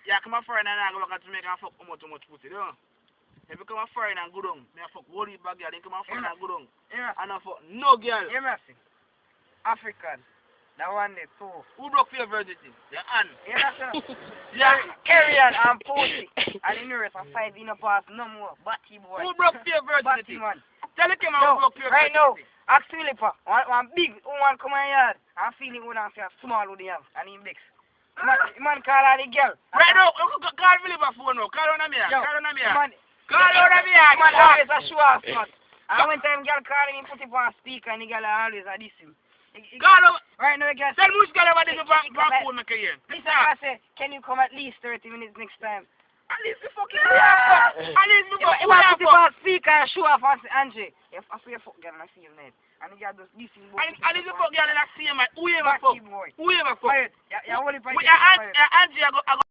Yeah, come a foreign and I go back to make a fuck too much pussy, don't. If you come a foreign and go down, me a fuck whole heap of girl, then come a foreign and go down. Yeah. And I fuck no girl. Yeah, mercy. African. That one there too. Who broke your virginity? Your aunt. Yeah, sir. Yeah. Carrion and Pussy. And in the rest of 5 in the past, no more. Batty boy. Who broke your virginity? Batty man. Tell him who No, broke your right now, virginity. ask Philippa. One big one come in yard. I'm feeling one and say small with the have. And he mix. Man call her the girl. Right now, call Philip a phone now. Call on me. Yo, Call on me. man, Call on me. man always a show off, man. And when time girl calling him, put it on speaker and the girl always a diss him. Call on. Right now, girl. Tell which girl about this phone make again. Listen, I say, can you come at least 30 minutes next time? At least the fucking At least the If I put it on speaker and show off and say, Angie, if I see a fuck girl and I see your name, and the girl just dissing. At least the fuck girl and I see him. Who ever fuck? Who ever fuck? Yeah, only Angie, I go